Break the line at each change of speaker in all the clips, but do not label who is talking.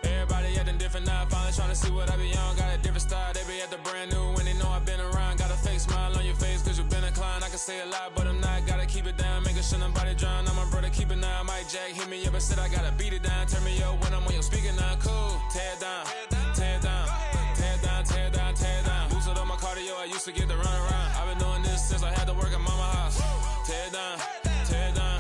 Everybody acting different now, finally trying to see what I be on. Got a different style, they be at the brand new when they know I've been around. Got a fake smile on your face cause you've been inclined. I can say a lot, but I'm not. Gotta keep it down, making sure nobody drown. I'm my brother, keep it down. Mike Jack hit me up and said I gotta beat it down. Turn me up when I'm on your speaker now. Cool, tear it down, tear it down, tear it down, tear it down, tear it down. Lose it on my cardio, I used to get the run around. I've been doing this since I had to work at mama house. Tear it down, tear it down,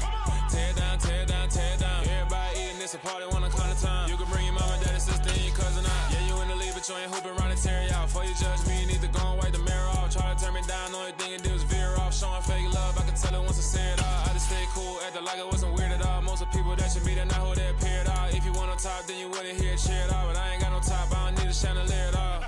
tear it down, tear it down, tear it down. Everybody eating this a party, wanna come to time. You can bring your mama, daddy, sister, and your cousin out. Yeah, you in the lead, but you ain't hooping around the Terry out. Before you judge me, you need to go and wipe the mirror off. Try to turn me down, the only thing it did was veer off. Showing fake love, I can tell it once I say it all. I just stay cool, acting like it wasn't weird at all. Most of the people that you meet are not who they appear at all. If you want on top, then you wouldn't hear it cheer at all. But I ain't got no top, I don't need a chandelier at all.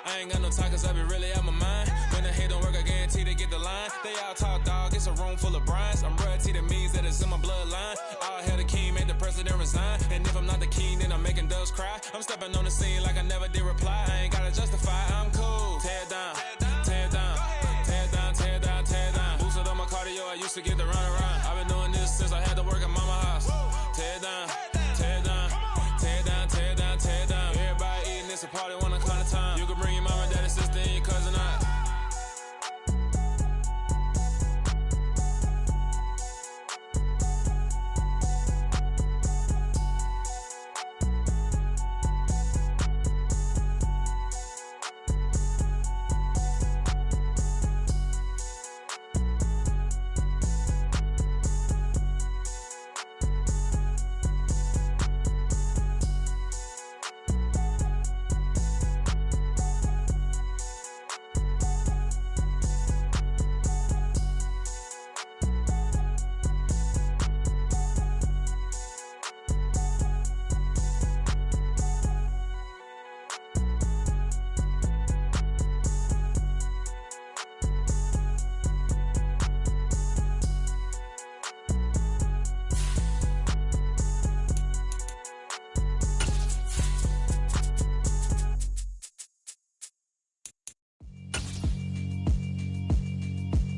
I ain't got no time cause I be really out my mind. When the hate don't work, I guarantee they get the line. They all talk dog, it's a room full of Bryans. I'm royalty, that means that it's in my bloodline. All hell the king, made the president resign. And if I'm not the king, then I'm making doves cry. I'm stepping on the scene like I never did reply. I ain't gotta justify, I'm cool. Tear it down, tear it down, tear it down, tear it down, tear it down. Boosted on my cardio, I used to get the run around. I've been doing this since I had to work at mama house. Tear it down, tear it down, tear it down, tear it down, tear it down. Everybody eating this a party, wanna come to time. You can bring your mama, daddy, sister, and your cousin out.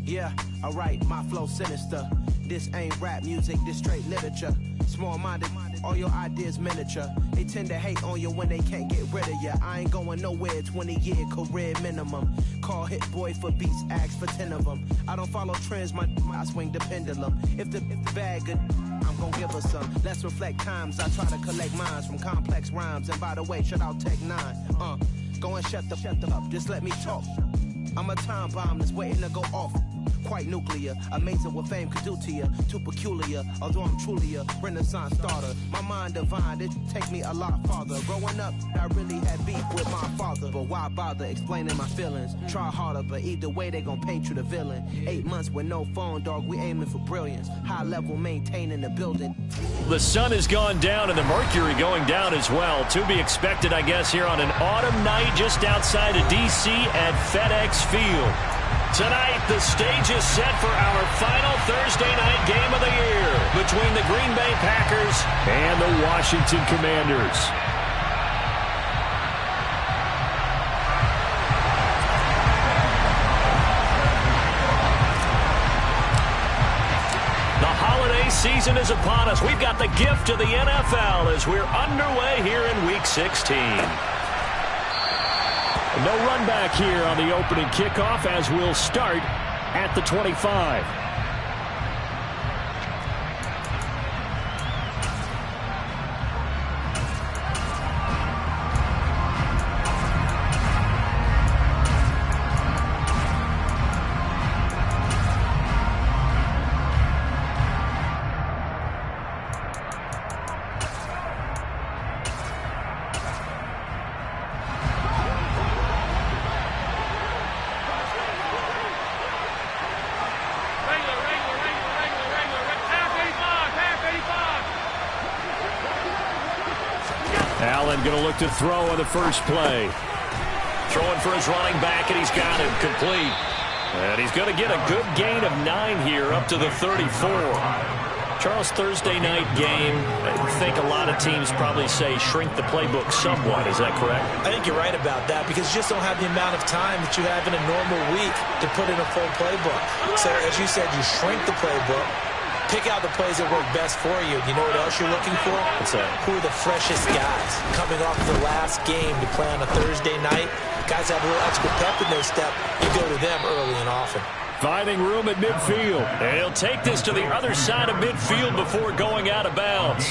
Yeah, alright, my flow sinister. This ain't rap music, this straight literature. Small-minded, all your ideas miniature. They tend to hate on you when they can't get rid of you. I ain't going nowhere, 20-year career minimum. Call Hit Boy for beats, ask for 10 of them. I don't follow trends, I swing the pendulum. If the bag good, I'm gon' give her some. Let's reflect times, I try to collect minds from complex rhymes. And by the way, shout out Tech 9. Go and shut the up, just let me talk. I'm a time bomb that's waiting to go off. Quite nuclear, amazing what fame could do to you. Too peculiar, although I'm truly a renaissance starter. My mind divine, it take me a lot farther. Growing up, I really had beef with my father. But why bother explaining my feelings? Try harder, but either way they gon' paint you the villain. 8 months with no phone, dog, we aiming for brilliance. High level maintaining the building.
The sun has gone down and the mercury going down as well. To be expected, I guess, here on an autumn night just outside of D.C. at FedEx Field. Tonight, the stage is set for our final Thursday night game of the year between the Green Bay Packers and the Washington Commanders. The holiday season is upon us. We've got the gift of the NFL as we're underway here in Week 16. No run back here on the opening kickoff as we'll start at the 25. Allen going to look to throw on the first play. Throwing for his running back, and he's got him complete. And he's going to get a good gain of 9 here up to the 34. Charles, Thursday night game, I think a lot of teams probably say shrink the playbook somewhat. Is that correct?
I think you're right about that because you just don't have the amount of time that you have in a normal week to put in a full playbook. So, as you said, you shrink the playbook. Pick out the plays that work best for you. You know what else you're looking for? Who are the freshest guys coming off the last game to play on a Thursday night? Guys have a little extra pep in their step. You go to them early and often.
Finding room at midfield. And he'll take this to the other side of midfield before going out of bounds.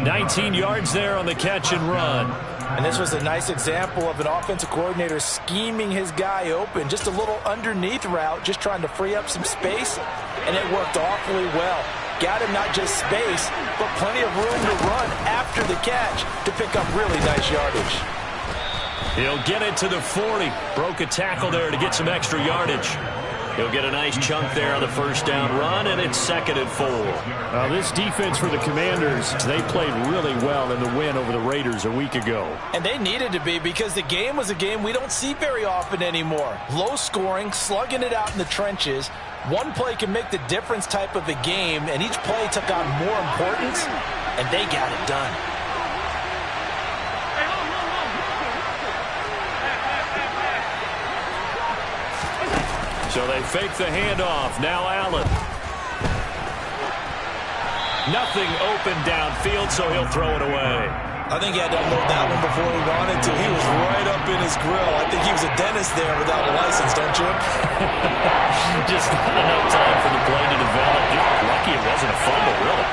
19 yards there on the catch and run.
And this was a nice example of an offensive coordinator scheming his guy open. Just a little underneath route, just trying to free up some space, and it worked awfully well. Got him not just space, but plenty of room to run after the catch to pick up really nice yardage.
He'll get it to the 40. Broke a tackle there to get some extra yardage. He'll get a nice chunk there on the first down run, and it's 2nd and 4.
Now, this defense for the Commanders, they played really well in the win over the Raiders a week ago.
And they needed to be, because the game was a game we don't see very often anymore. Low scoring, slugging it out in the trenches. One play can make the difference type of a game, and each play took on more importance, and they got it done.
So they fake the handoff. Now Allen. Nothing open downfield, so he'll throw it away.
I think he had to unload that one before he wanted to. He was right up in his grill. I think he was a dentist there without a license, don't you?
Just not enough time for the play to develop. Lucky it wasn't a fumble, really.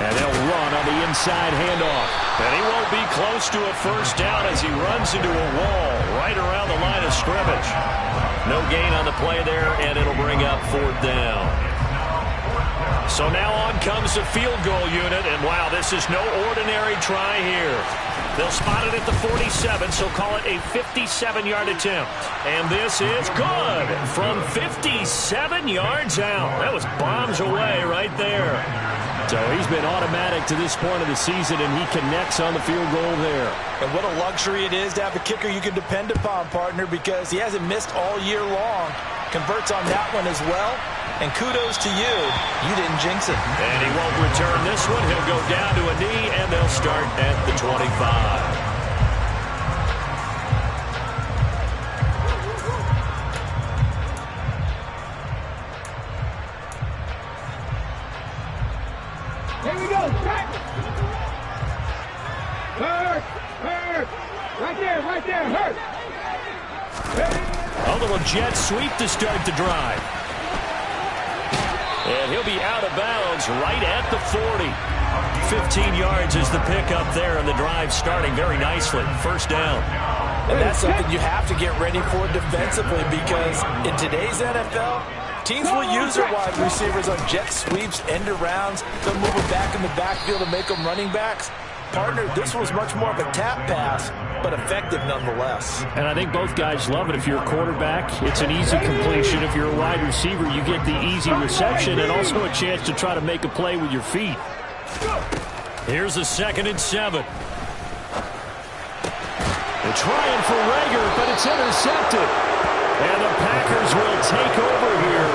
And they'll run on the inside handoff.
And he won't be close to a first down as he runs into a wall right around the line of scrimmage. No gain on the play there, and it'll bring up 4th down. So now on comes the field goal unit, and wow, this is no ordinary try here. They'll spot it at the 47, so call it a 57-yard attempt. And this is good from 57 yards out. That was bombs away right there.
So he's been automatic to this point of the season, and he connects on the field goal there.
And what a luxury it is to have a kicker you can depend upon, partner, because he hasn't missed all year long. Converts on that one as well. And kudos to you. You didn't jinx it.
And he won't return this one. He'll go down to a knee, and they'll start at the 25.
Here we go, track! Hurt! Right there, hurt!
A little jet sweep to start the drive. And he'll be out of bounds right at the 40. 15 yards is the pickup there, and the drive starting very nicely. First down.
And that's something you have to get ready for defensively, because in today's NFL, teams will use their wide receivers on jet sweeps, end arounds. They'll move them back in the backfield and make them running backs. Partner, this was much more of a tap pass, but effective nonetheless.
And I think both guys love it. If you're a quarterback, it's an easy completion. If you're a wide receiver, you get the easy reception and also a chance to try to make a play with your feet.
Here's a 2nd and 7. They're trying for Rager, but it's intercepted. And the Packers will take over here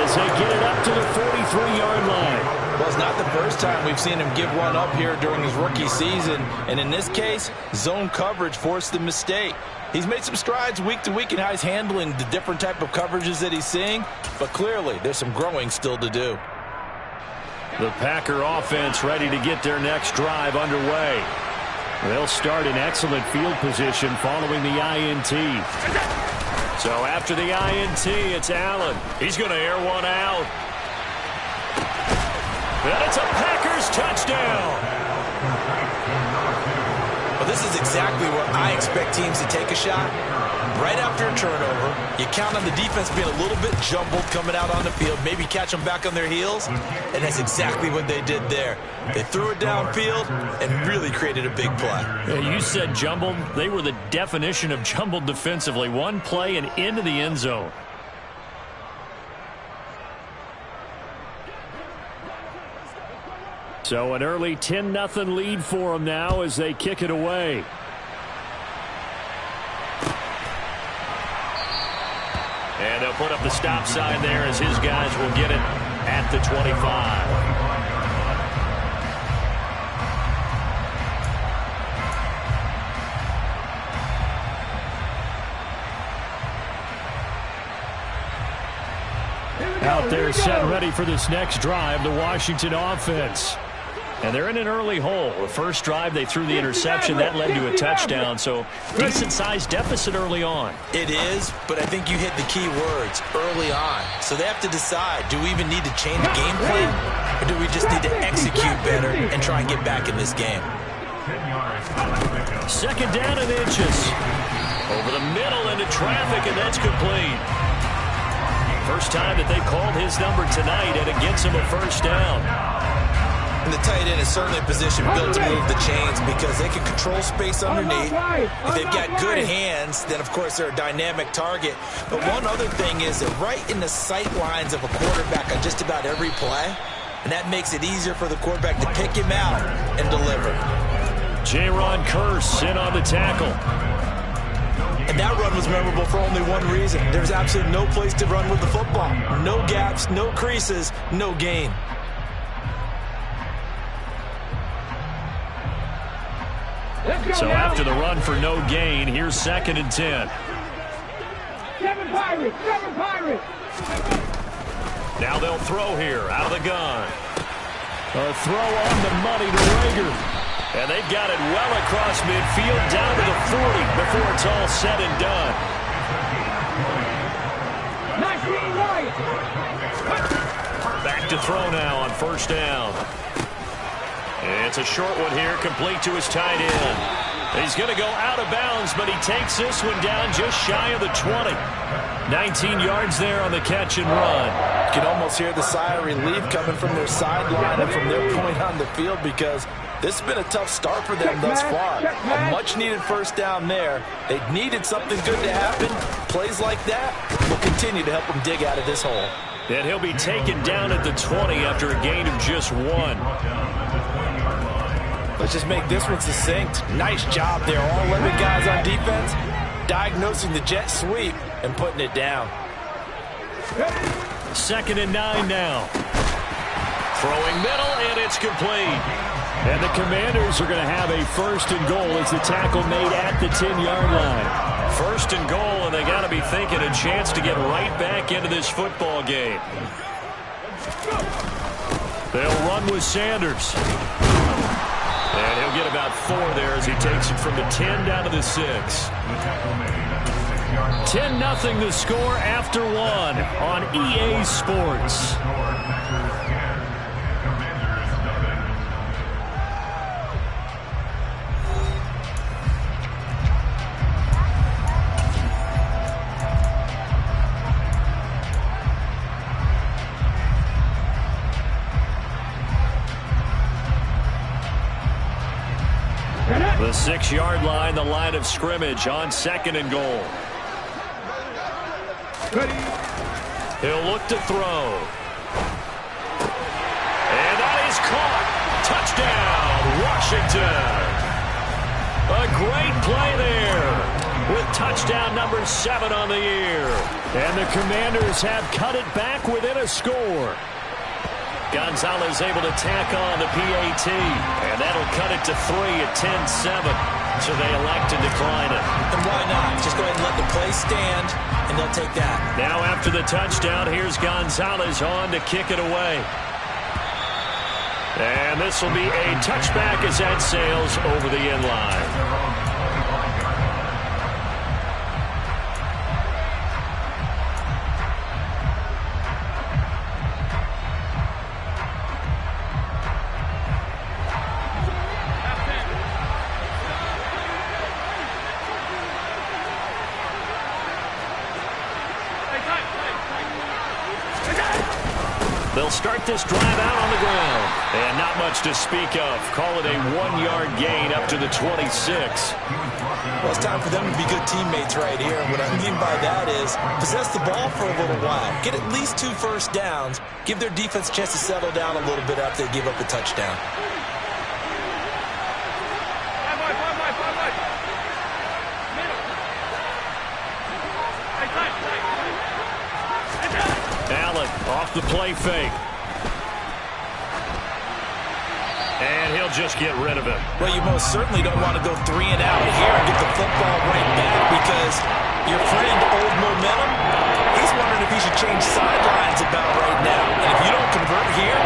as they get it up to the 43-yard line.
Well, it's not the first time we've seen him give one up here during his rookie season. And in this case, zone coverage forced the mistake. He's made some strides week to week in how he's handling the different type of coverages that he's seeing. But clearly, there's some growing still to do.
The Packer offense ready to get their next drive underway.
They'll start in excellent field position following the INT.
So after the INT, it's Allen. He's going to air one out. And it's a Packers touchdown.
Well, this is exactly where I expect teams to take a shot. Right after a turnover, you count on the defense being a little bit jumbled coming out on the field, maybe catch them back on their heels, and that's exactly what they did there. They threw it downfield and really created a big play.
Yeah, you said jumbled. They were the definition of jumbled defensively. One play and into the end zone.
So an early 10-0 lead for them now as they kick it away.
And they'll put up the stop sign there as his guys will get it at the 25.
out there set ready for this next drive, the Washington offense. And they're in an early hole. The first drive, they threw the interception. That led to a touchdown, so decent-sized deficit early on.
It is, but I think you hit the key words, early on. So they have to decide, do we even need to change the game plan, or do we just need to execute better and try and get back in this game?
Second down and inches. Over the middle into traffic, and that's complete. First time that they called his number tonight, and it gets him a first down.
And the tight end is certainly a position built to move the chains because they can control space underneath. If they've got good hands, then, of course, they're a dynamic target. But one other thing is that right in the sight lines of a quarterback on just about every play, and that makes it easier for the quarterback to pick him out and deliver.
J-Ron Curse in on the tackle.
And that run was memorable for only one reason. There's absolutely no place to run with the football. No gaps, no creases, no gain.
So after the run for no gain, here's 2nd and 10.
7 Pirates, 7 Pirates.
Now they'll throw here out of the gun. A throw on the money to Rager. And they've got it well across midfield down to the 40 before it's all said and done.
19 right.
Back to throw now on first down. It's a short one here, complete to his tight end. He's going to go out of bounds, but he takes this one down just shy of the 20. 19 yards there on the catch and run.
You can almost hear the sigh of relief coming from their sideline and from their point on the field because this has been a tough start for them thus far. A much-needed first down there. They needed something good to happen. Plays like that will continue to help them dig out of this hole.
And he'll be taken down at the 20 after a gain of just 1.
Let's just make this one succinct. Nice job there. All 11 guys on defense diagnosing the jet sweep and putting it down.
2nd and 9 now. Throwing middle, and it's complete. And the Commanders are going to have a 1st and goal as the tackle made at the 10-yard line. 1st and goal, and they got to be thinking a chance to get right back into this football game. They'll run with Sanders. And he'll get about 4 there as he takes it from the 10 down to the 6. 10-0 the score after 1 on EA Sports. The 6-yard line, the line of scrimmage on 2nd and goal. He'll look to throw. And that is caught. Touchdown, Washington. A great play there with touchdown number 7 on the year. And the Commanders have cut it back within a score. Gonzalez able to tack on the PAT, and that'll cut it to 3 at 10-7. So they elect to decline it.
And why not? Just go ahead and let the play stand, and they'll take that.
Now after the touchdown, here's Gonzalez on to kick it away. And this will be a touchback as that sails over the end line. They'll start this drive out on the ground. And not much to speak of. Call it a 1-yard gain up to the 26.
Well, it's time for them to be good teammates right here. And what I mean by that is possess the ball for a little while. Get at least 2 first downs. Give their defense a chance to settle down a little bit after they give up a touchdown.
Allen off the play fake. And he'll just get rid of it.
Well, you most certainly don't want to go 3 and out here and get the football right back because your friend, Old Momentum, he's wondering wondering if he should change sidelines about right now. And if you don't convert here,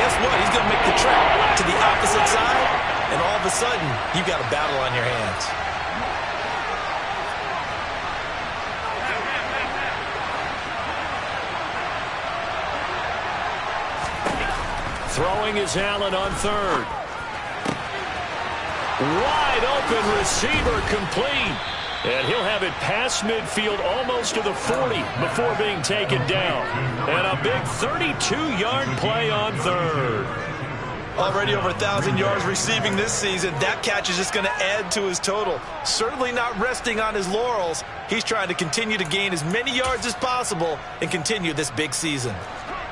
guess what? He's going to make the trek to the opposite side, and all of a sudden, you've got a battle on your hands.
Throwing is Allen on third. Wide open receiver complete. And he'll have it past midfield almost to the 40 before being taken down. And a big 32-yard play on third.
Already over 1,000 yards receiving this season. That catch is just going to add to his total. Certainly not resting on his laurels. He's trying to continue to gain as many yards as possible and continue this big season.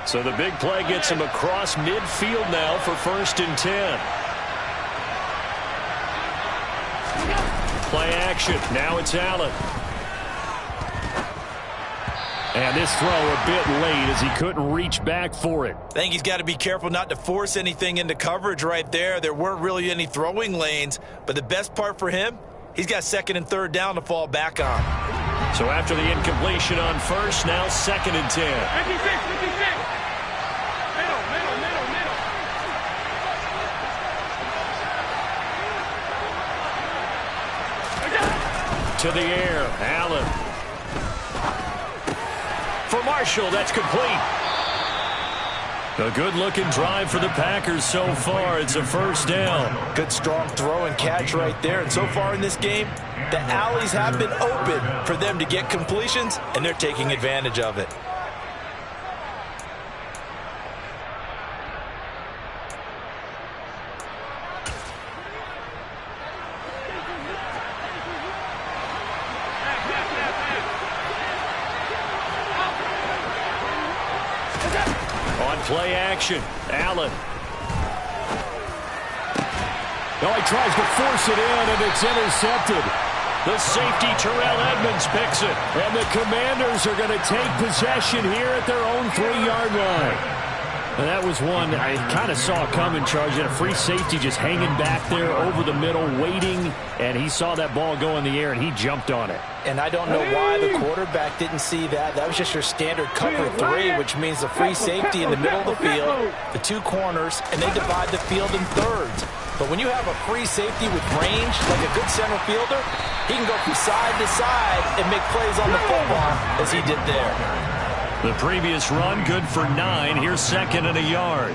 So the big play gets him across midfield now for 1st and 10. Play action. Now it's Allen. And this throw a bit late as he couldn't reach back for it.
I think he's got to be careful not to force anything into coverage right there. There weren't really any throwing lanes. But the best part for him, he's got 2nd and 3rd down to fall back on.
So after the incompletion on 1st, now 2nd and 10.
56.
To the air, Allen. For Marshall, that's complete. A good-looking drive for the Packers so far. It's a 1st down.
Good, strong throw and catch right there. And so far in this game, the alleys have been open for them to get completions, and they're taking advantage of it.
Play action. Allen. No, he tries to force it in, and it's intercepted. The safety, Terrell Edmonds, picks it. And the Commanders are going to take possession here at their own 3-yard line. And that was one I kind of saw coming, Charge. Had a free safety just hanging back there over the middle, waiting. And he saw that ball go in the air, and he jumped on it.
And I don't know why the quarterback didn't see that. That was just your standard cover 3, which means the free safety in the middle of the field, the 2 corners, and they divide the field in thirds. But when you have a free safety with range, like a good center fielder, he can go from side to side and make plays on the football as he did there.
The previous run, good for 9. Here's 2nd and a yard.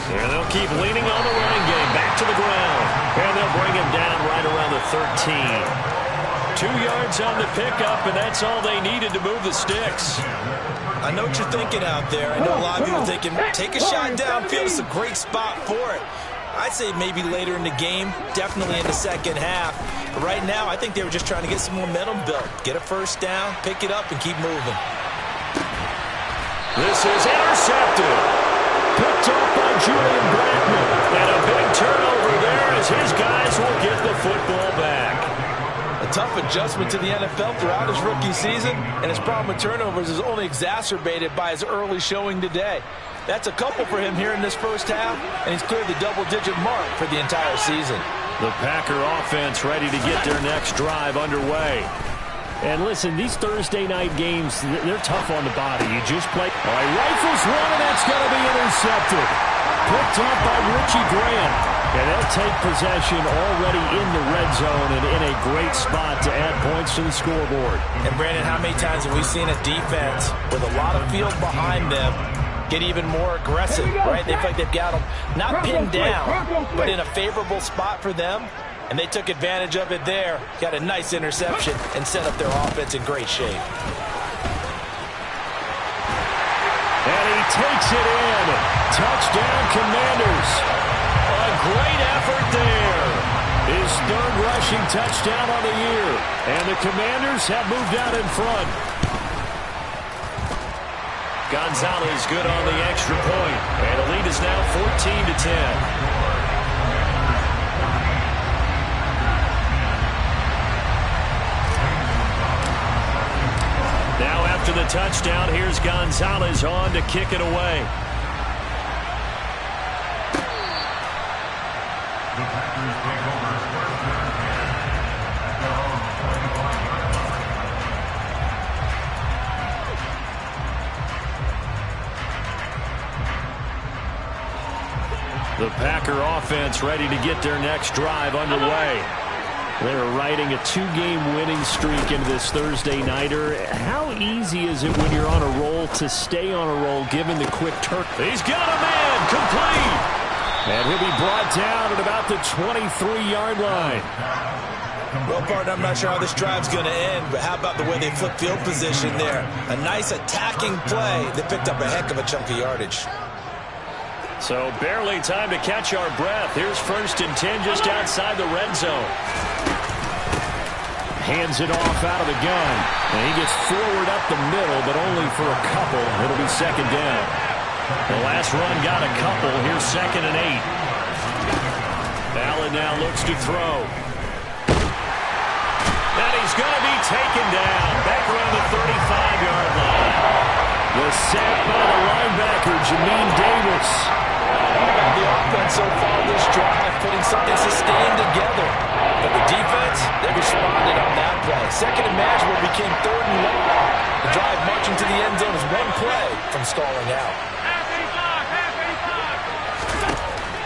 And they'll keep leaning on the running game. Back to the ground. And they'll bring him down right around the 13. 2 yards on the pickup, and that's all they needed to move the sticks.
I know what you're thinking out there. I know a lot of you are thinking, take a shot downfield. It's a great spot for it. I'd say maybe later in the game, definitely in the second half. But right now, I think they were just trying to get some momentum built. Get a 1st down, pick it up, and keep moving.
This is intercepted. Picked up by Julian Blackman. And a big turnover there as his guys will get the football back.
A tough adjustment to the NFL throughout his rookie season, and his problem with turnovers is only exacerbated by his early showing today. That's a couple for him here in this 1st half, and he's cleared the double-digit mark for the entire season.
The Packer offense ready to get their next drive underway.
And listen, these Thursday night games, they're tough on the body. You just play. All right, rifles one, and that's going to be intercepted. Picked up by Richie Grant. And they'll take possession already in the red zone and in a great spot to add points to the scoreboard.
And, Brandon, how many times have we seen a defense with a lot of field behind them get even more aggressive, right? They feel like they've got them not pinned down, but in a favorable spot for them. And they took advantage of it there, got a nice interception, and set up their offense in great shape.
And he takes it in. Touchdown, Commanders. A great effort there. His 3rd rushing touchdown on the year. And the Commanders have moved out in front. Gonzalez good on the extra point. And the lead is now 14-10. Now after the touchdown, here's Gonzalez on to kick it away. The Packer offense ready to get their next drive underway. They're riding a 2-game winning streak into this Thursday nighter. How easy is it when you're on a roll to stay on a roll given the quick turn? He's got a man complete. And he'll be brought down at about the 23-yard line.
Well, partner, I'm not sure how this drive's going to end, but how about the way they flip field position there? A nice attacking play that picked up a heck of a chunk of yardage.
So barely time to catch our breath. Here's 1st and 10 just outside the red zone. Hands it off out of the gun. And he gets forward up the middle, but only for a couple. It'll be 2nd down. The last run got a couple. Here's 2nd and 8. Allen now looks to throw. And he's going to be taken down. Back around the 35-yard line. The sack by the linebacker, Jamin Davis.
The offense so far this drive putting something sustained together. But the defense, they responded on that play. 2nd and manageable became 3rd and long. The drive marching to the end zone is one play from stalling out.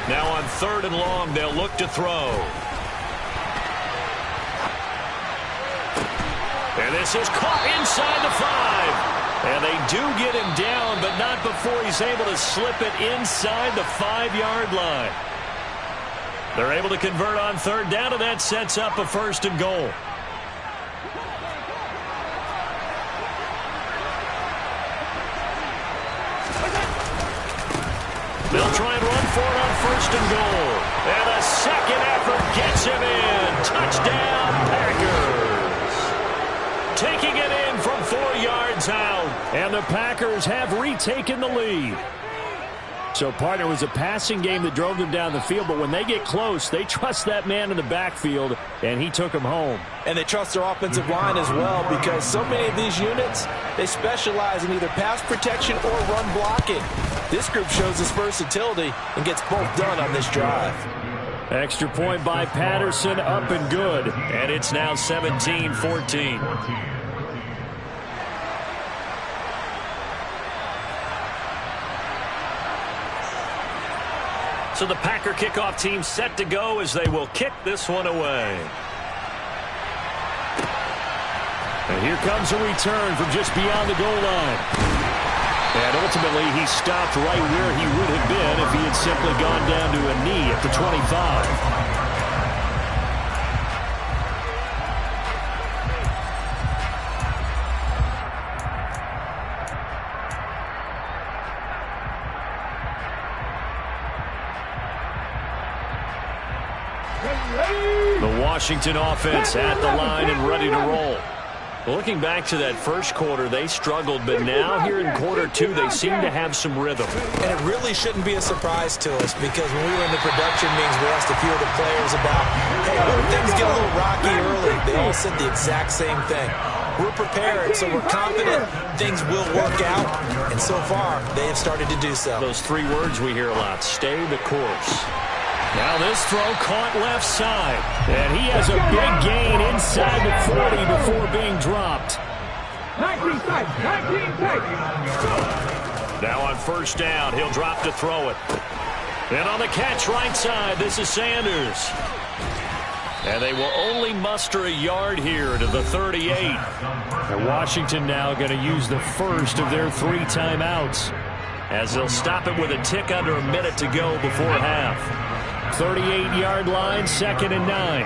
Now on 3rd and long, they'll look to throw. And this is caught inside the 5. And they do get him down, but not before he's able to slip it inside the 5-yard line. They're able to convert on 3rd down, and that sets up a 1st and goal. They'll try and run for it on 1st and goal. And a second effort gets him in. Touchdown, Packers. Taking it in from 4 yards out. And the Packers have retaken the lead. So, partner, it was a passing game that drove them down the field, but when they get close, they trust that man in the backfield, and he took them home.
And they trust their offensive line as well, because so many of these units, they specialize in either pass protection or run blocking. This group shows its versatility and gets both done on this drive.
Extra point by Patterson, up and good. And it's now 17-14. So the Packer kickoff team set to go as they will kick this one away. And here comes a return from just beyond the goal line. And ultimately, he stopped right where he would have been if he had simply gone down to a knee at the 25. The Washington offense at the line and ready to roll. Looking back to that first quarter, they struggled, but now here in quarter 2, they seem to have some rhythm.
And it really shouldn't be a surprise to us, because when we were in the production meetings, we asked a few of the players about, hey, when things get a little rocky early, they all said the exact same thing. We're prepared, so we're confident things will work out, and so far, they have started to do so.
Those 3 words we hear a lot: stay the course. Now this throw caught left side. And he has a big gain inside the 40 before being dropped.
19 tight, 19 tight.
Now on 1st down, he'll drop to throw it. And on the catch right side, this is Sanders. And they will only muster a yard here to the 38. And Washington now going to use the first of their 3 timeouts, as they'll stop it with a tick under a minute to go before half. 38-yard line, 2nd and 9.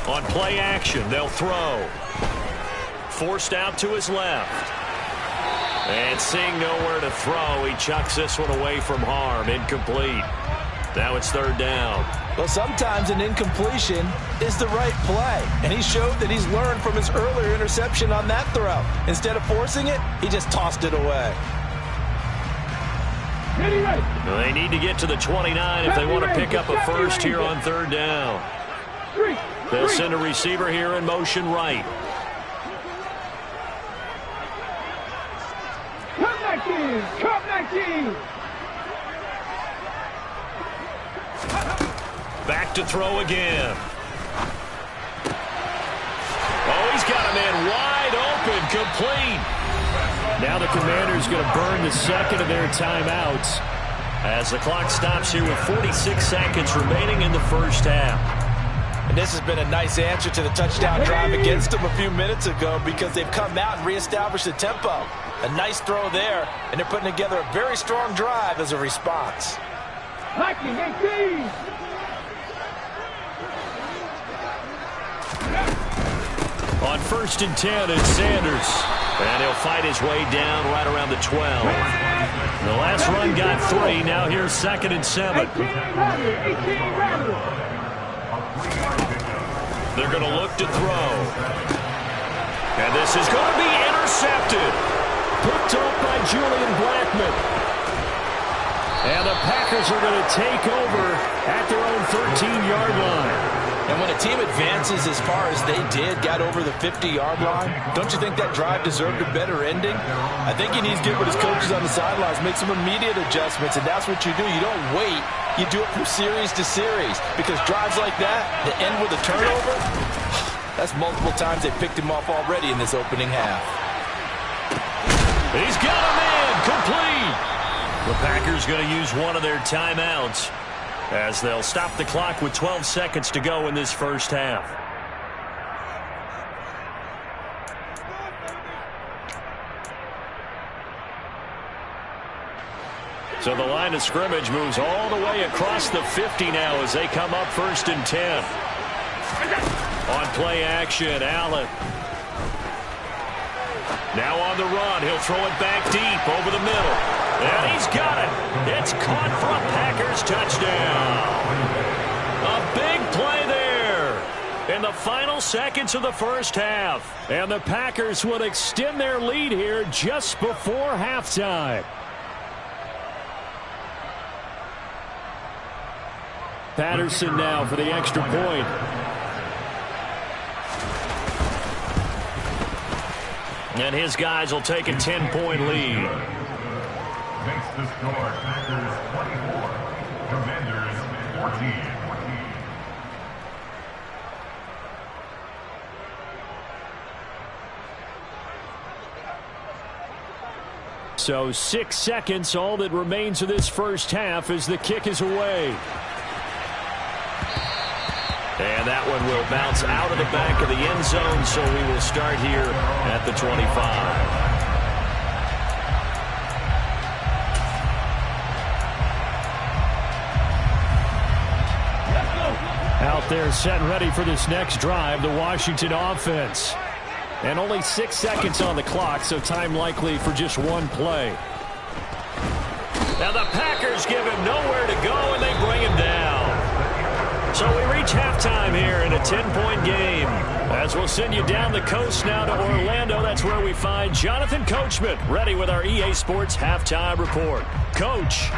On play action, they'll throw. Forced out to his left. And seeing nowhere to throw, he chucks this one away from harm. Incomplete. Now it's 3rd down.
Well, sometimes an incompletion is the right play. And he showed that he's learned from his earlier interception on that throw. Instead of forcing it, he just tossed it away.
Well, they need to get to the 29 if they want to pick up a first here on 3rd down. They'll send a receiver here in motion right.
Come 19! Come 19!
Back to throw again. Oh, he's got a man wide open, complete.
Now the Commanders going to burn the second of their timeouts as the clock stops here with 46 seconds remaining in the first half.
And this has been a nice answer to the touchdown drive against them a few minutes ago because they've come out and reestablished the tempo. A nice throw there, and they're putting together a very strong drive as a response.
19-18.
On 1st and 10, it's Sanders. And he'll fight his way down right around the 12. The last run got 3. Now here's 2nd and 7.
18 rather.
They're going to look to throw. And this is going to be intercepted.
Picked up by Julian Blackmon. And the Packers are going to take over at their own 13-yard line.
And when a team advances as far as they did, got over the 50-yard line, don't you think that drive deserved a better ending? I think he needs to get with his coaches on the sidelines, make some immediate adjustments, and that's what you do. You don't wait. You do it from series to series because drives like that end with a turnover, that's multiple times they picked him off already in this opening half.
He's got a man complete. The Packers going to use one of their timeouts as they'll stop the clock with 12 seconds to go in this first half. So the line of scrimmage moves all the way across the 50 now as they come up 1st and 10. On play action, Allen. Now on the run, he'll throw it back deep over the middle. And he's got it. It's caught for a Packers touchdown. A big play there in the final seconds of the first half. And the Packers will extend their lead here just before halftime. Patterson now for the extra point. And his guys will take a 10-point lead.
Makes the score Packers 24, Commanders 14.
So 6 seconds, all that remains of this first half as the kick is away.
And that one will bounce out of the back of the end zone, so we will start here at the 25.
Out there set and ready for this next drive, the Washington offense. And only 6 seconds on the clock, so time likely for just one play.
Now the Packers give him nowhere to go, and they bring him down. So we reach halftime here in a 10-point game. As we'll send you down the coast now to Orlando, that's where we find Jonathan Coachman, ready with our EA Sports Halftime Report. Coach.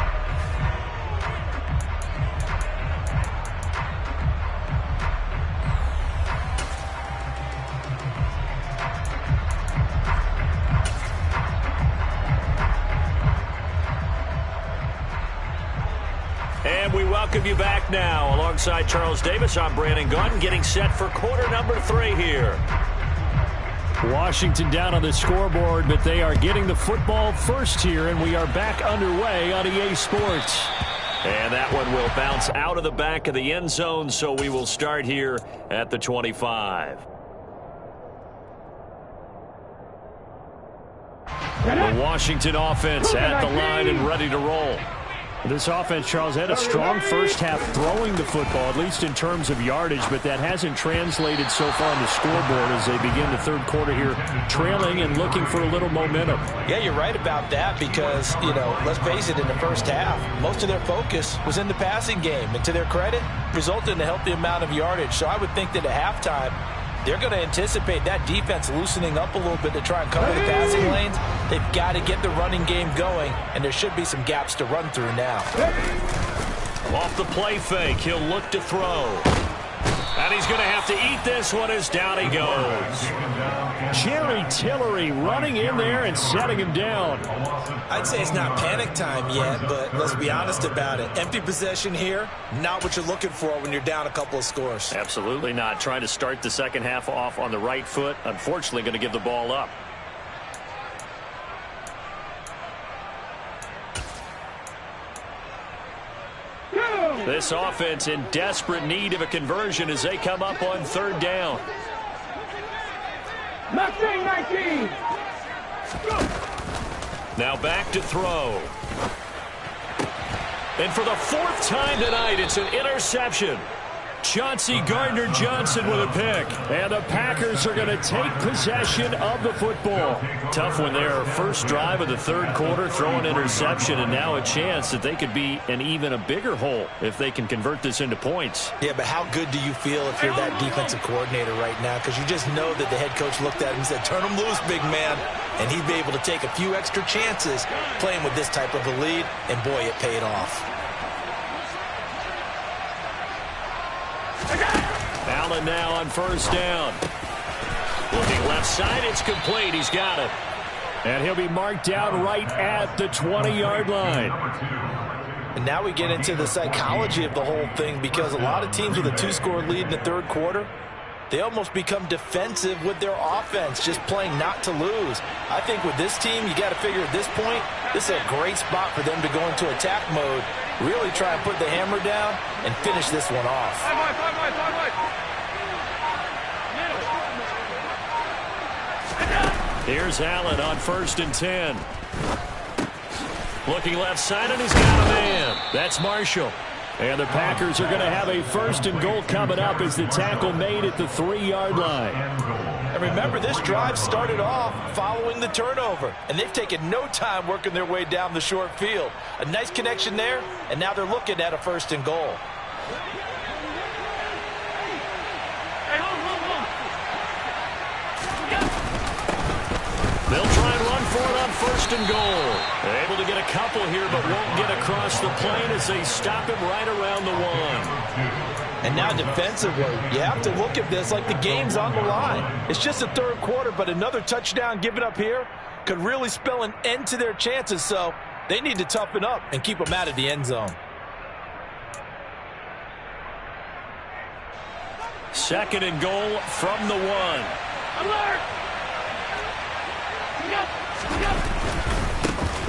And we welcome you back now. Alongside Charles Davis, I'm Brandon Gunn, getting set for quarter number 3 here.
Washington down on the scoreboard, but they are getting the football first here, and we are back underway on EA Sports.
And that one will bounce out of the back of the end zone, so we will start here at the 25.
The Washington offense at the line and ready to roll. This offense, Charles, had a strong first half throwing the football, at least in terms of yardage, but that hasn't translated so far on the scoreboard as they begin the third quarter here, trailing and looking for a little momentum.
Yeah, you're right about that because, let's face it, in the first half, most of their focus was in the passing game. And to their credit, resulted in a healthy amount of yardage. So I would think that at halftime, they're going to anticipate that defense loosening up a little bit to try and cover the passing lanes. They've got to get the running game going, and there should be some gaps to run through now.
Off the play fake, he'll look to throw. And he's going to have to eat this one as down he goes.
Jerry Tillery running in there and setting him down.
I'd say it's not panic time yet, but let's be honest about it. Empty possession here, not what you're looking for when you're down a couple of scores.
Absolutely not. Trying to start the second half off on the right foot. Unfortunately, going to give the ball up. This offense in desperate need of a conversion as they come up on third down.
Mustang 19.
Now back to throw. And for the fourth time tonight, it's an interception. Chauncey Gardner-Johnson with a pick. And the Packers are going to take possession of the football. Tough one there. First drive of the third quarter, throw an interception, and now a chance that they could be in even a bigger hole if they can convert this into points.
Yeah, but how good do you feel if you're that defensive coordinator right now? Because you just know that the head coach looked at him and said, turn him loose, big man. And he'd be able to take a few extra chances playing with this type of a lead, and boy, it paid off.
Allen now on first down. Looking left side, it's complete. He's got it. And he'll be marked down right at the 20-yard line.
And now we get into the psychology of the whole thing, because a lot of teams with a two-score lead in the third quarter, they almost become defensive with their offense, just playing not to lose. I think with this team, you got to figure at this point, this is a great spot for them to go into attack mode, really try and put the hammer down and finish this one off.
Here's Allen on 1st and 10. Looking left side, and he's got a man. That's Marshall. And the Packers are going to have a 1st and goal coming up as the tackle made at the 3-yard line.
And remember, this drive started off following the turnover, and they've taken no time working their way down the short field. A nice connection there, and now they're looking at a 1st and goal.
They'll try and run for it on 1st and goal. They're able to get a couple here, but won't get across the plane as they stop him right around the 1.
And now defensively, you have to look at this like the game's on the line. It's just the third quarter, but another touchdown given up here could really spell an end to their chances, so they need to toughen up and keep them out of the end zone.
2nd and goal from the 1.
Alert!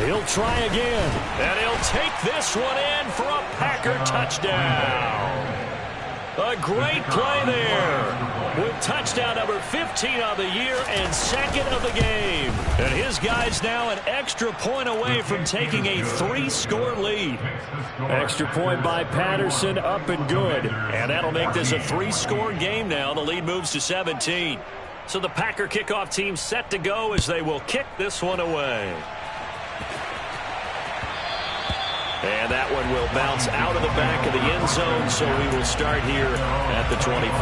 He'll try again, and he'll take this one in for a Packer touchdown. A great play there with touchdown number 15 of the year and 2nd of the game. And his guys now an extra point away from taking a 3-score lead. Extra point by Patterson, up and good. And that'll make this a 3-score game now. The lead moves to 17. So the Packer kickoff team set to go as they will kick this one away. And that one will bounce out of the back of the end zone, so we will start here at the 25.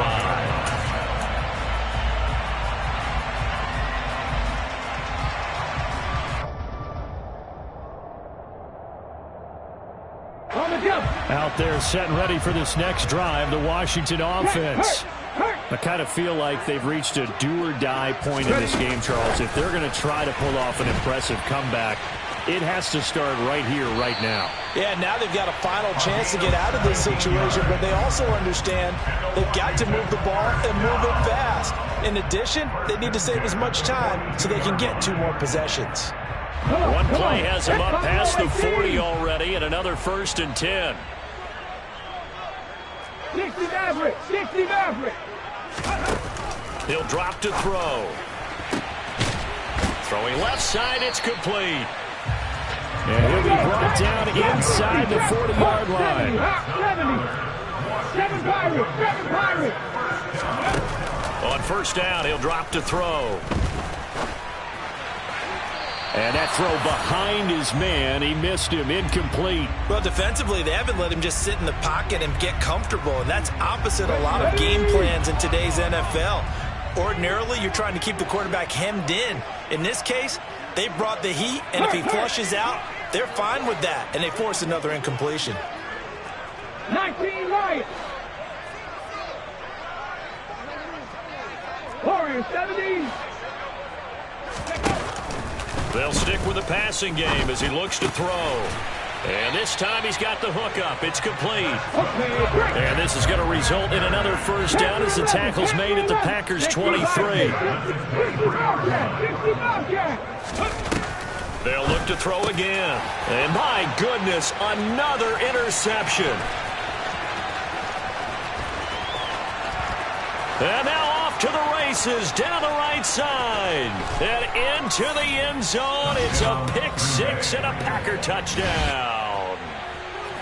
Out there set and ready for this next drive, the Washington offense. I kind of feel like they've reached a do-or-die point in this game, Charles. If they're going to try to pull off an impressive comeback, it has to start right here, right now.
Yeah, now they've got a final chance to get out of this situation, but they also understand they've got to move the ball and move it fast. In addition, they need to save as much time so they can get 2 more possessions.
One play has them up past the 40 already, and another 1st and 10.
60 Maverick! 60 Maverick!
He'll drop to throw. Throwing left side, it's complete. And he'll be brought down inside the 40-yard line.
7 Pirates! 7 Pirates!
On 1st down, he'll drop to throw. And that throw behind his man, he missed him, incomplete.
Well, defensively, they haven't let him just sit in the pocket and get comfortable, and that's opposite a lot of game plans in today's NFL. Ordinarily, you're trying to keep the quarterback hemmed in. In this case, they brought the heat, and if he flushes out, they're fine with that, and they force another incompletion.
19 Lions! Warriors 70!
They'll stick with the passing game as he looks to throw. And this time he's got the hook up. It's complete. And this is going to result in another 1st down as the tackle's made at the Packers' 23. They'll look to throw again. And my goodness, another interception. And now off to the races, down the right side. And into the end zone. It's a pick six and a Packer touchdown.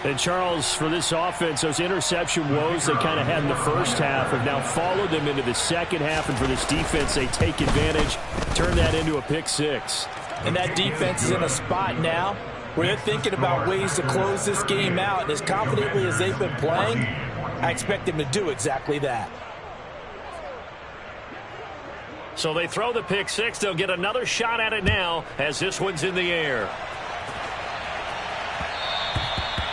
And Charles, for this offense, those interception woes they kind of had in the first half have now followed them into the second half. And for this defense, they take advantage, turn that into a pick six.
And that defense is in a spot now where they're thinking about ways to close this game out. And as confidently as they've been playing, I expect them to do exactly that.
So they throw the pick six. They'll get another shot at it now as this one's in the air.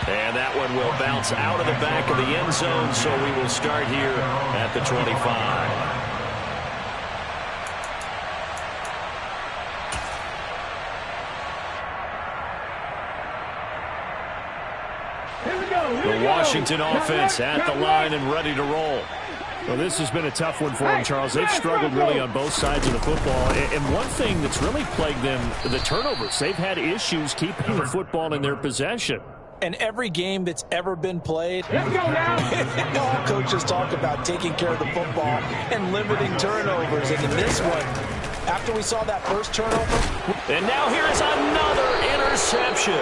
And that one will bounce out of the back of the end zone, so we will start here at the 25. The Washington offense at the line and ready to roll.
Well, this has been a tough one for them, Charles. They've struggled really on both sides of the football. And one thing that's really plagued them, the turnovers. They've had issues keeping the football in their possession.
And every game that's ever been played, all coaches talk about taking care of the football and limiting turnovers. And in this one, after we saw that first turnover.
And now here is another interception.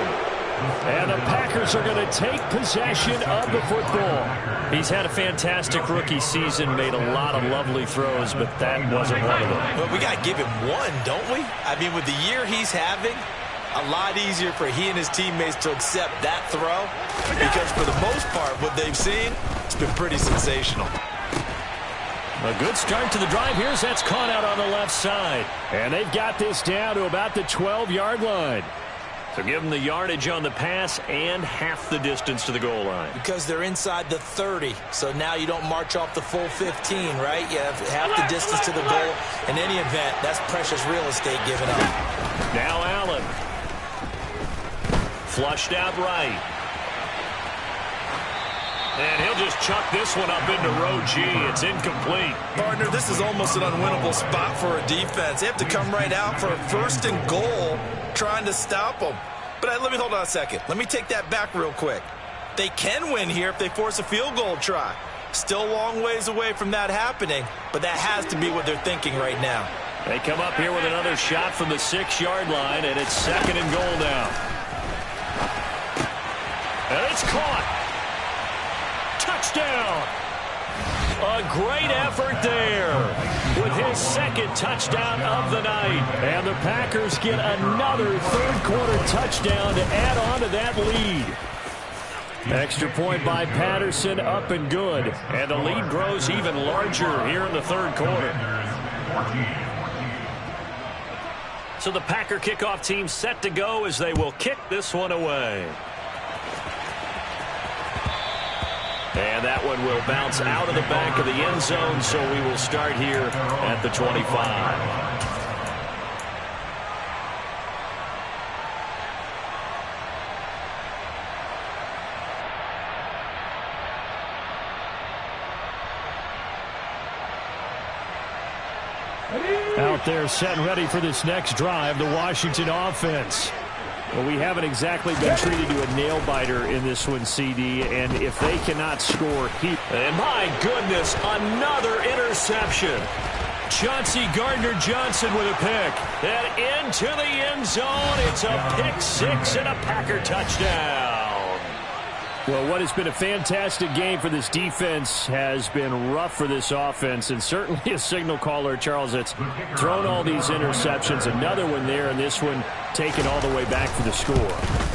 And the Packers are going to take possession of the football.
He's had a fantastic rookie season, made a lot of lovely throws, but that wasn't one of them.
Well, we got to give him one, don't we? I mean, with the year he's having, a lot easier for he and his teammates to accept that throw because for the most part, what they've seen, it's been pretty sensational.
A good start to the drive. Here's that's caught out on the left side.
And they've got this down to about the 12-yard line.
So give them the yardage on the pass and half the distance to the goal line.
Because they're inside the 30, so now you don't march off the full 15, right? You have half the distance to the goal. In any event, that's precious real estate given up.
Now Allen. Flushed out right. And he'll just chuck this one up into row G. It's incomplete.
Partner, this is almost an unwinnable spot for a defense. They have to come right out for a first and goal trying to stop them. But let me hold on a second. Let me take that back real quick. They can win here if they force a field goal try. Still a long ways away from that happening, but that has to be what they're thinking right now.
They come up here with another shot from the 6-yard line, and it's second and goal now. And it's caught. Touchdown! A great effort there with his second touchdown of the night.
And the Packers get another third-quarter touchdown to add on to that lead. Extra point by Patterson, up and good.
And the lead grows even larger here in the third quarter. So the Packer kickoff team set to go as they will kick this one away. And that one will bounce out of the back of the end zone, so we will start here at the 25.
Out there set and ready for this next drive, the Washington offense. Well, we haven't exactly been treated to a nail-biter in this one, CD, and if they cannot score here.
And my goodness, another interception. Chauncey Gardner-Johnson with a pick. And into the end zone, it's a pick six and a Packer touchdown.
Well, what has been a fantastic game for this defense has been rough for this offense, and certainly a signal caller, Charles, that's thrown all these interceptions. Another one there, and this one taken all the way back for the score.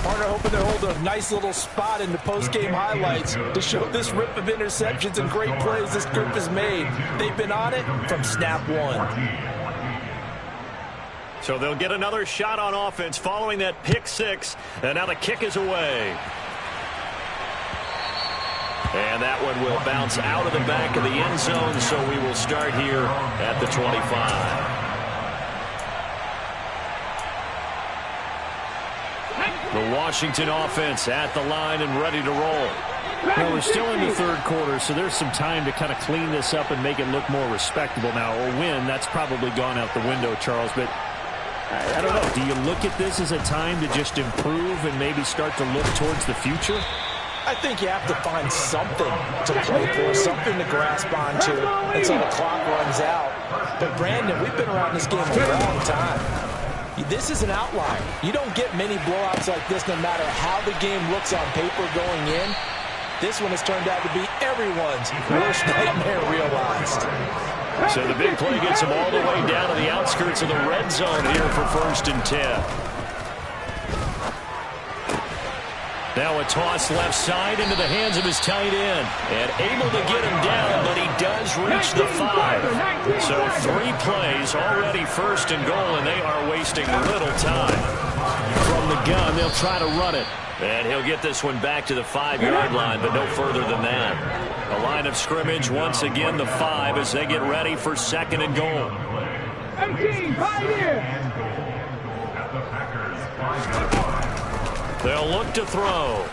Partner hoping to hold a nice little spot in the post-game highlights to show this rip of interceptions and great plays this group has made. They've been on it from snap one.
So they'll get another shot on offense following that pick six, and now the kick is away. And that one will bounce out of the back of the end zone, so we will start here at the 25. The Washington offense at the line and ready to roll.
Well, we're still in the third quarter, so there's some time to kind of clean this up and make it look more respectable now. Or win, that's probably gone out the window, Charles. But I don't know. Do you look at this as a time to just improve and maybe start to look towards the future?
I think you have to find something to play for, something to grasp onto until the clock runs out. But, Brandon, we've been around this game a long time. This is an outlier. You don't get many blowouts like this no matter how the game looks on paper going in. This one has turned out to be everyone's worst nightmare realized.
So the big play gets him all the way down to the outskirts of the red zone here for 1st and 10. Now a toss left side into the hands of his tight end. And able to get him down, but he does reach the 5. So 3 plays, already 1st and goal, and they are wasting little time.
From the gun, they'll try to run it.
And he'll get this one back to the 5-yard line, but no further than that. A line of scrimmage, once again the 5 as they get ready for 2nd and goal.
18, Pioneer.
They'll look to throw.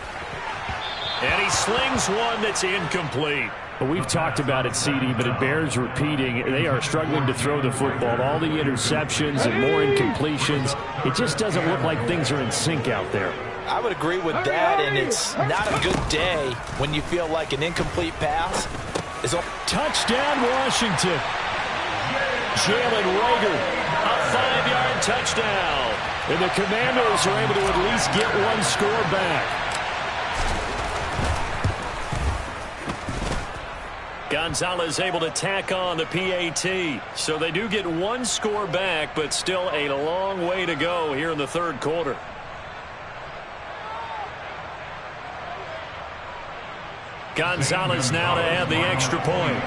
And he slings one that's incomplete.
Well, we've talked about it, CD, but it bears repeating. They are struggling to throw the football. All the interceptions and more incompletions. It just doesn't look like things are in sync out there.
I would agree with that, and it's not a good day when you feel like an incomplete pass is a
touchdown, Washington.
Jalen Reagor, a 5-yard touchdown.
And the Commanders are able to at least get one score back.
Gonzalez able to tack on the PAT. So they do get one score back, but still a long way to go here in the 3rd quarter. Gonzalez now to add the extra point.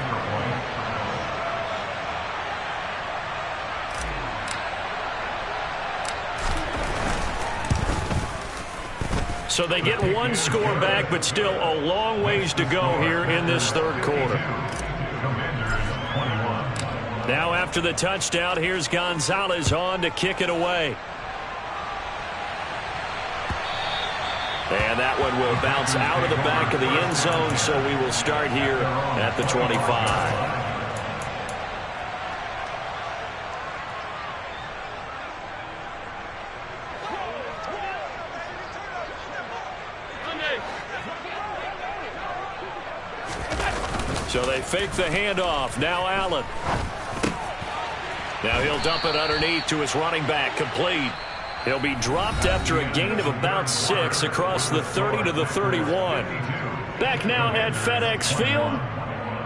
So they get one score back, but still a long ways to go here in this 3rd quarter. Now after the touchdown, here's Gonzalez on to kick it away. And that one will bounce out of the back of the end zone, so we will start here at the 25. So they fake the handoff. Now Allen. Now he'll dump it underneath to his running back. Complete. He'll be dropped after a gain of about 6 across the 30 to the 31. Back now at FedEx Field.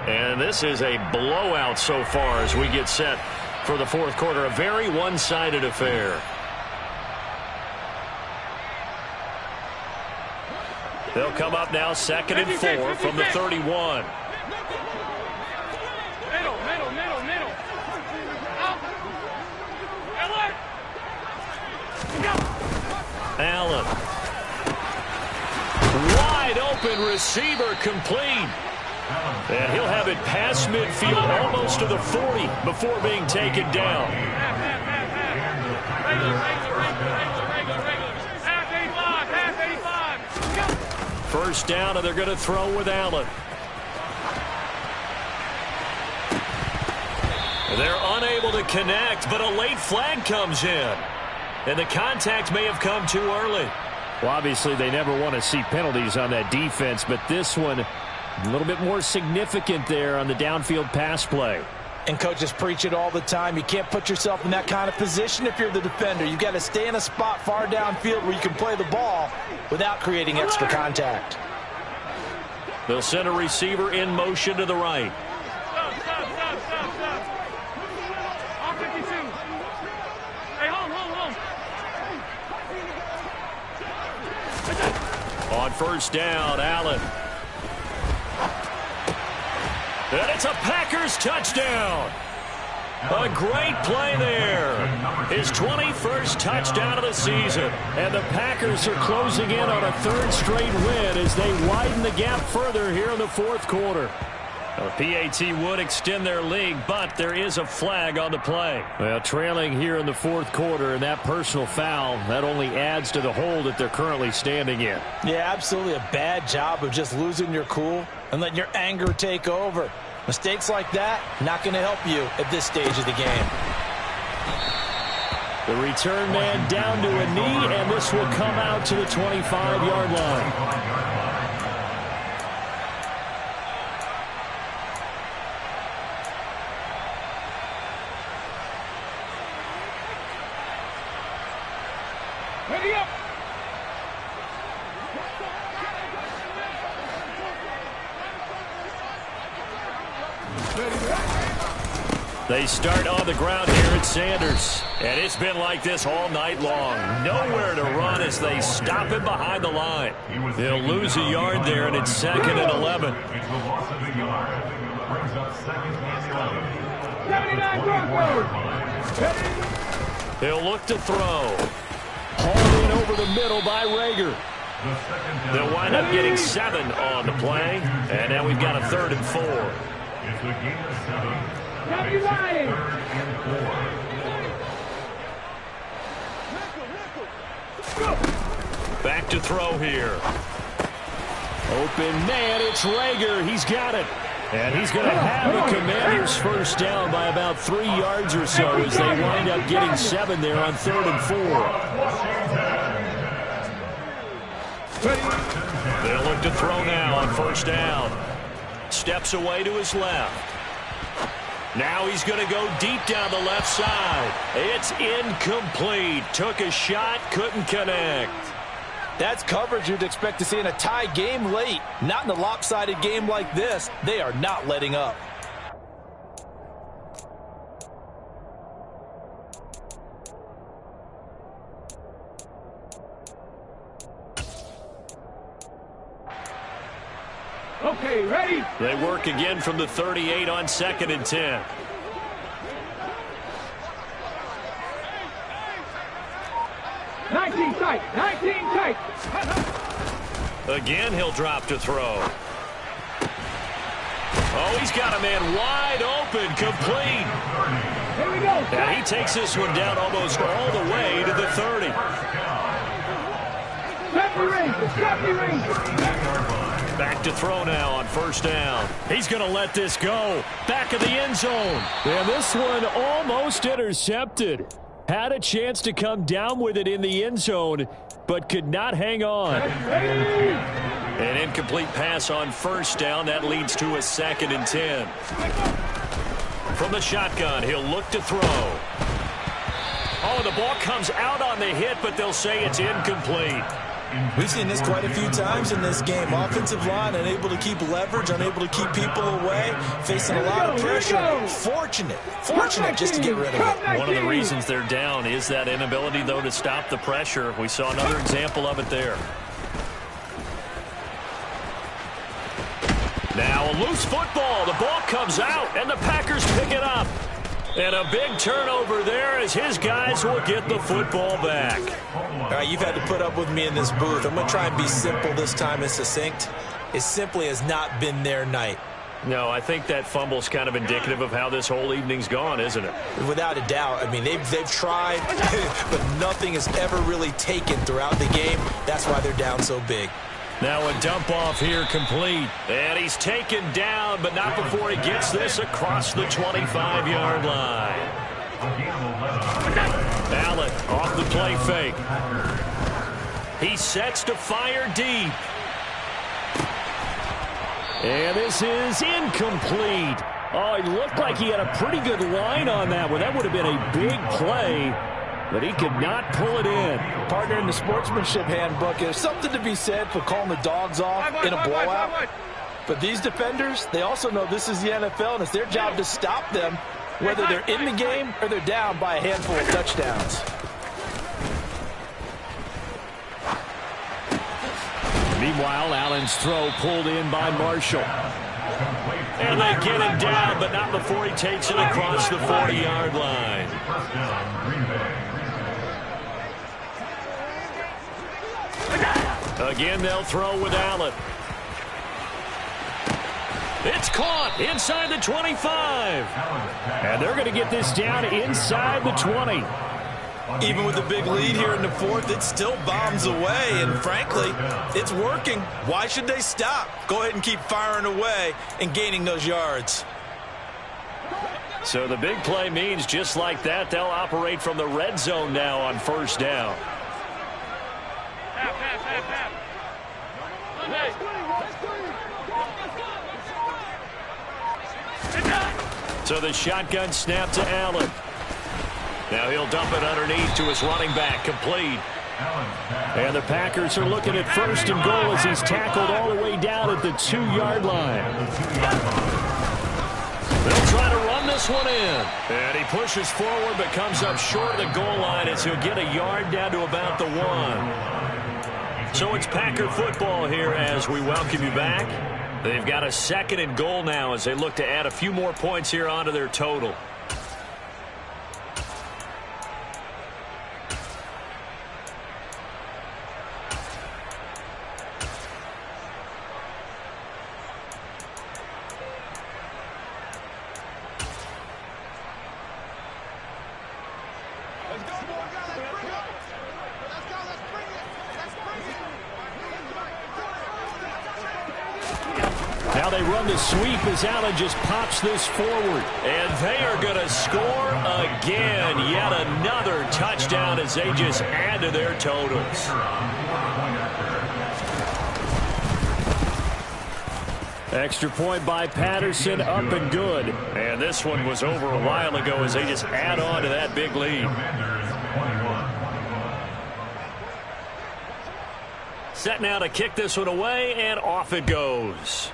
And this is a blowout so far as we get set for the 4th quarter. A very one-sided affair. They'll come up now 2nd and 4 from the 31. Allen. Wide open receiver complete. And he'll have it past midfield almost to the 40 before being taken down. First down, and they're going to throw with Allen. They're unable to connect, but a late flag comes in. And the contact may have come too early.
Well, obviously, they never want to see penalties on that defense, but this one a little bit more significant there on the downfield pass play.
And coaches preach it all the time. You can't put yourself in that kind of position if you're the defender. You've got to stay in a spot far downfield where you can play the ball without creating extra contact.
They'll send a receiver in motion to the right. On first down, Allen. And it's a Packers touchdown. A great play there. His 21st touchdown of the season.
And the Packers are closing in on a 3rd straight win as they widen the gap further here in the 4th quarter.
The PAT would extend their lead, but there is a flag on the play.
Well, trailing here in the 4th quarter, and that personal foul, that only adds to the hole that they're currently standing in.
Yeah, absolutely a bad job of just losing your cool and letting your anger take over. Mistakes like that, not going to help you at this stage of the game.
The return man down to a knee, and this will come out to the 25-yard line.
Ready up.
They start on the ground here at Sanders. And it's been like this all night long. Nowhere to run as they stop him behind the line. They'll lose a yard there, and it's 2nd and 11.
It's the loss of a yard. Brings up 2nd and 11.
79 Broncos.
He'll look to throw. Hauled in over the middle by Rager. They'll wind up getting 7 on the play. And now we've got a 3rd and 4.
It's a game of 7.
Happy Lions.
3rd and 4.
Back to throw here. Open man, it's Rager. He's got it. And he's going to have the Commanders first down by about 3 yards or so as they wind up getting 7 there on 3rd and 4. They'll look to throw now on 1st down. Steps away to his left. Now he's going to go deep down the left side. It's incomplete. Took a shot, couldn't connect.
That's coverage you'd expect to see in a tie game late. Not in a lopsided game like this. They are not letting up.
Okay, ready?
They work again from the 38 on 2nd and 10.
Nineteen tight.
Again, he'll drop to throw. Oh, he's got a man wide open, complete.
Here we go.
And he takes this one down almost all the way to the 30.
Safety ring.
Back to throw now on 1st down. He's going to let this go. Back of the end zone.
And this one almost intercepted. Had a chance to come down with it in the end zone, but could not hang on.
An incomplete pass on 1st down. That leads to a 2nd and 10. From the shotgun, he'll look to throw. Oh, the ball comes out on the hit, but they'll say it's incomplete.
We've seen this quite a few times in this game. Offensive line unable to keep leverage, unable to keep people away, facing a lot of pressure. Fortunate just to get rid of it.
One of the reasons they're down is that inability, though, to stop the pressure. We saw another example of it there. Now a loose football. The ball comes out, and the Packers pick it up. And a big turnover there as his guys will get the football back.
All right, you've had to put up with me in this booth. I'm going to try and be simple this time and succinct. It simply has not been their night.
No, I think that fumble's kind of indicative of how this whole evening's gone, isn't it?
Without a doubt. I mean, they've tried, but nothing has ever really taken throughout the game. That's why they're down so big.
Now a dump off here complete. And he's taken down, but not before he gets this across the 25-yard line. Allen off the play fake. He sets to fire deep.
And this is incomplete. Oh, it looked like he had a pretty good line on that one. That would have been a big play, but he could not pull it in.
Partner, in the sportsmanship handbook, there's something to be said for calling the dogs off in a blowout. But these defenders, they also know this is the NFL, and it's their job to stop them, whether they're in the game or they're down by a handful of touchdowns.
Meanwhile, Allen's throw pulled in by Marshall.
And they get him down, but not before he takes it across the 40-yard line. Again, they'll throw with Allen. It's caught inside the 25.
And they're going to get this down inside the 20.
Even with a big lead here in the fourth, it still bombs away, and frankly, it's working. Why should they stop? Go ahead and keep firing away and gaining those yards.
So the big play means just like that, they'll operate from the red zone now on 1st down. So the shotgun snap to Allen. Now he'll dump it underneath to his running back, complete.
And the Packers are looking at first and goal as he's tackled all the way down at the 2-yard line. They'll try to run this one in. And he pushes forward but comes up short of the goal line as he'll get a yard down to about the 1. So it's Packer football here as we welcome you back. They've got a second and goal now as they look to add a few more points here onto their total. Now they run the sweep as Allen just pops this forward. And they are going to score again. Yet another touchdown as they just add to their totals. Extra point by Patterson, up and good. And this one was over a while ago as they just add on to that big lead. Set now to kick this one away, and off it goes.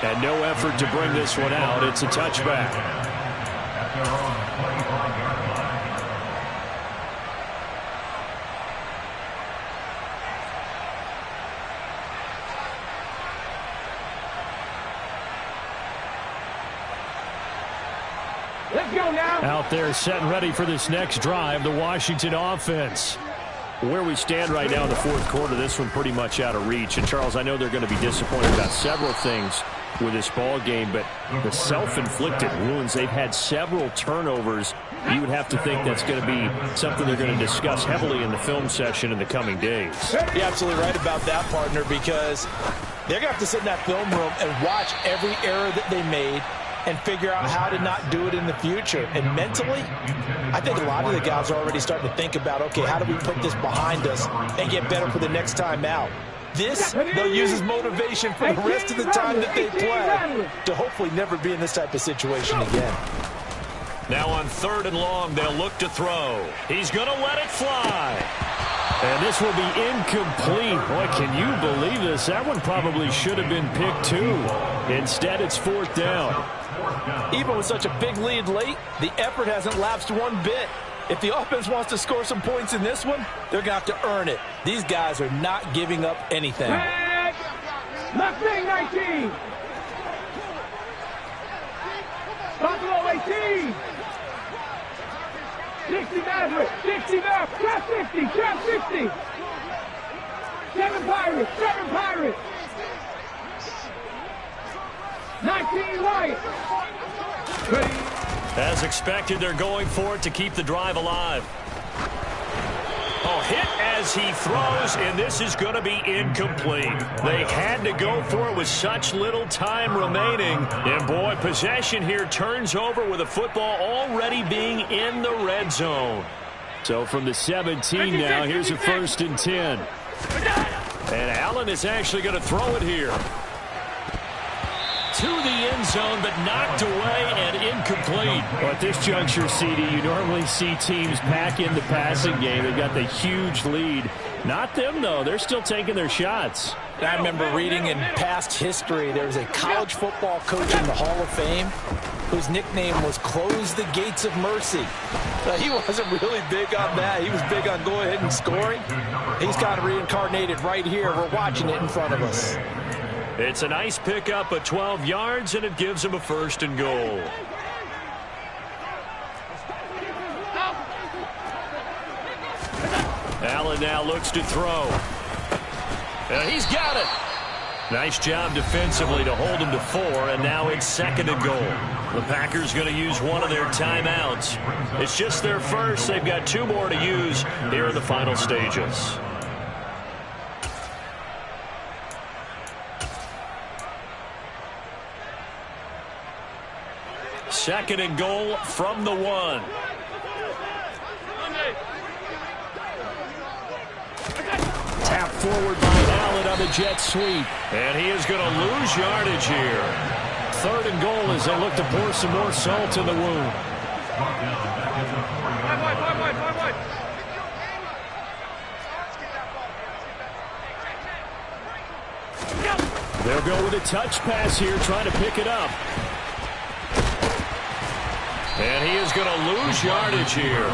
And no effort to bring this one out. It's a touchback.
Let's go now.
Out there set and ready for this next drive, the Washington offense. Where we stand right now in the fourth quarter, this one pretty much out of reach. And, Charles, I know they're going to be disappointed about several things with this ball game, but the self-inflicted wounds, they've had several turnovers. You would have to think that's going to be something they're going to discuss heavily in the film session in the coming days.
You're absolutely right about that, partner, because they're going to have to sit in that film room and watch every error that they made and figure out how to not do it in the future. And mentally, I think a lot of the guys are already starting to think about, okay, how do we put this behind us and get better for the next time out? This, they'll use as motivation for the rest of the time that they play to hopefully never be in this type of situation again.
Now on 3rd and long, they'll look to throw. He's going to let it fly. And this will be incomplete. Boy, can you believe this? That one probably should have been picked too. Instead, it's 4th down.
Even with such a big lead late, the effort hasn't lapsed one bit. If the offense wants to score some points in this one, they're going to have to earn it. These guys are not giving up anything.
Left wing 19. Buffalo 18. 60 Maverick. 60 Maverick. Trap 60. Trap 60. 7 Pirates. 7 Pirates. 19 Lions. Ready.
As expected, they're going for it to keep the drive alive. Oh, hit as he throws, and this is going to be incomplete. They had to go for it with such little time remaining. And, boy, possession here turns over with the football already being in the red zone. So from the 17 now, here's a 1st and 10. And Allen is actually going to throw it here. To the end zone, but knocked away and incomplete. Well, at this juncture, CD, you normally see teams pack in the passing game. They've got the huge lead. Not them, though. They're still taking their shots.
I remember reading in past history, there was a college football coach in the Hall of Fame whose nickname was Close the Gates of Mercy. He wasn't really big on that. He was big on go ahead and scoring. He's kind of reincarnated right here. We're watching it in front of us.
It's a nice pickup of 12 yards, and it gives him a 1st and goal. Allen now looks to throw. And he's got it. Nice job defensively to hold him to 4, and now it's 2nd and goal. The Packers going to use one of their timeouts. It's just their first. They've got 2 more to use here in the final stages. 2nd and goal from the 1. Tap forward by Allen on the jet sweep. And he is going to lose yardage here. 3rd and goal as they look to pour some more salt in the wound. They'll go with a touch pass here, trying to pick it up. And he is going to lose yardage here.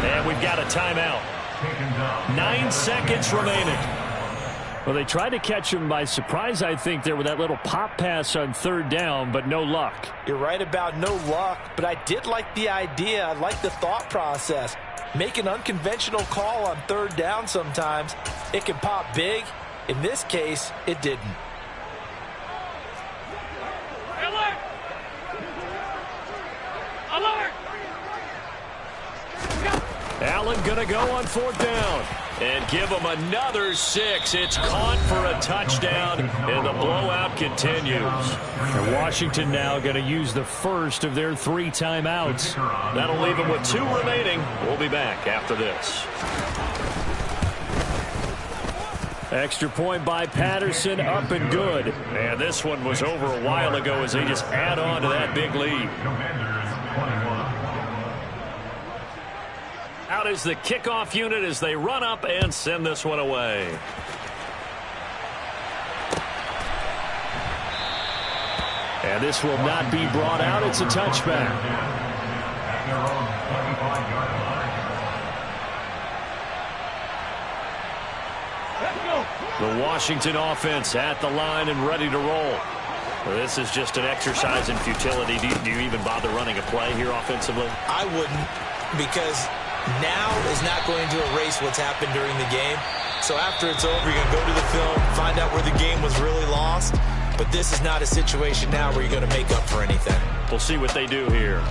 And we've got a timeout. 9 seconds remaining. Well, they tried to catch him by surprise, I think, there with that little pop pass on third down, but no luck.
You're right about no luck, but I did like the idea. I like the thought process. Make an unconventional call on third down sometimes. It can pop big. In this case, it didn't.
Allen going to go on fourth down. And give him another 6. It's caught for a touchdown, and the blowout continues. And Washington now going to use the first of their 3 timeouts. That'll leave them with 2 remaining. We'll be back after this. Extra point by Patterson, up and good. And this one was over a while ago as they just add on to that big lead. Out is the kickoff unit as they run up and send this one away. And this will not be brought out. It's a touchback. The Washington offense at the line and ready to roll. Well, this is just an exercise in futility. Do you even bother running a play here offensively?
I wouldn't, because now is not going to erase what's happened during the game. So after it's over, you're going to go to the film, find out where the game was really lost. But this is not a situation now where you're going to make up for anything.
We'll see what they do here.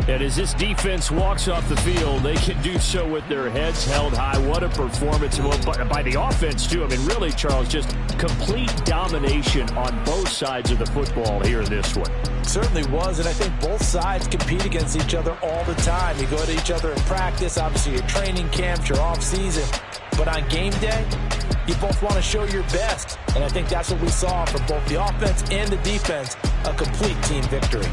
And as this defense walks off the field, they can do so with their heads held high. What a performance by the offense, too. I mean, really, Charles, just complete domination on both sides of the football here in this one.
Certainly was, and I think both sides compete against each other all the time. You go to each other in practice, obviously your training camps, your off-season. But on game day, you both want to show your best. And I think that's what we saw from both the offense and the defense, a complete team victory.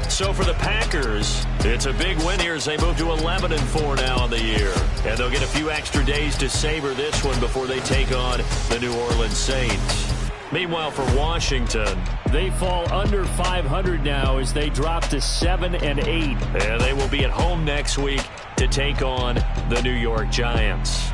So for the Packers, it's a big win here as they move to 11-4 now on the year. And they'll get a few extra days to savor this one before they take on the New Orleans Saints. Meanwhile, for Washington, they fall under 500 now as they drop to 7-8. And they will be at home next week to take on the New York Giants.